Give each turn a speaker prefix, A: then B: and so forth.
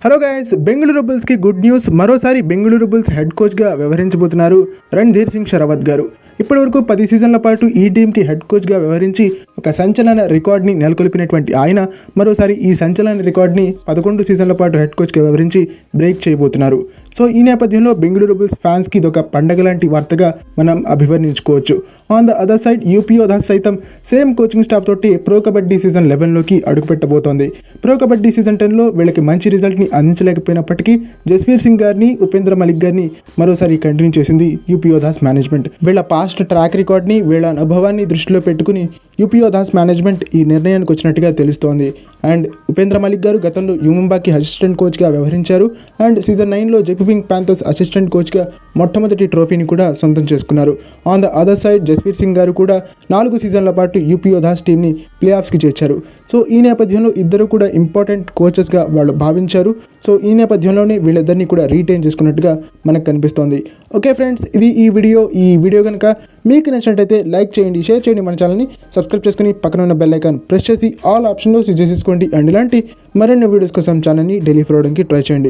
A: Hello guys, Bengaluru బుల్స్కి good news. మరోసారి Bengaluru bulls head కోచ్గా వ్యవహరించబోతున్నారు రణ్ధీర్ సింగ్ షెరావత్ గారు. ఇప్పటివరకు 10 సీజన్ల పాటు ఈ టీంకి హెడ్ కోచ్గా వ్యవహరించి ఒక సంచలన రికార్డ్ని నెలకొల్పినటువంటి ఆయన మరోసారి ఈ సంచలన రికార్డ్ని 11 సీజన్ల పాటు హెడ్ కోచ్గా వ్యవహరించి బ్రేక్ చేయబోతున్నారు. సో ఈ నేపథ్యంలో బెంగళూరు బుల్స్ ఫ్యాన్స్కి ఇదొక పండగ లాంటి వార్తగా మనం అభివర్ణించుకోవచ్చు. On the other side UP Yoddhas సైతం సేమ్ కోచింగ్ స్టాఫ్ తోటి ప్రో కబడ్డీ సీజన్ 11లోకి అడుగుపెట్టబోతోంది. ప్రో కబడ్డీ సీజన్ 10లో వీళ్ళకి మంచి రిజల్ట్ని అందించలేకపోయినప్పటికీ జస్వీర్ సింగ్ గారిని, ఉపేంద్ర మలిక్ గారిని మరోసారి కంటిన్యూ చేసింది యూపీ యోధాస్ మేనేజ్మెంట్. వీళ్ళ పాస్ట్ ట్రాక్ రికార్డ్ని, వీళ్ళ అనుభవాన్ని దృష్టిలో పెట్టుకుని యూపీ యోధాస్ మేనేజ్మెంట్ ఈ నిర్ణయానికి వచ్చినట్టుగా తెలుస్తోంది. అండ్ ఉపేంద్ర మలిక్ గారు గతంలో యూముంబాకి అసిస్టెంట్ కోచ్గా వ్యవహరించారు. అండ్ సీజన్ 9లో జెపిపింగ్ ప్యాంథర్స్ అసిస్టెంట్ కోచ్గా మొట్టమొదటి ట్రోఫీని కూడా సొంతం చేసుకున్నారు. On the other side Jasvir Singh గారు కూడా 4 సీజన్ల పాటు యూపీ యోధాస్ టీంని ప్లే ఆఫ్స్కి చేర్చారు. సో ఈ నేపథ్యంలో ఇద్దరు కూడా ఇంపార్టెంట్ కోచెస్గా వాళ్ళు భావించారు. సో ఈ నేపథ్యంలోనే వీళ్ళిద్దరిని కూడా రీటైన్ చేసుకున్నట్టుగా మనకు కనిపిస్తోంది. ఓకే ఫ్రెండ్స్, ఇది ఈ వీడియో కనుక మీకు నచ్చినట్టయితే లైక్ చేయండి, షేర్ చేయండి, మన ఛానల్ని సబ్స్క్రైబ్ చేసుకుని పక్కన ఉన్న బెల్ ఐకాన్ ప్రెస్ చేసి ఆల్ ఆప్షన్లో సెట్ చేసుకోండి. అండ్ ఇలాంటి మరిన్ని వీడియోస్ కోసం ఛానల్ని డైలీ ఫాలో అవడానికి ట్రై చేయండి.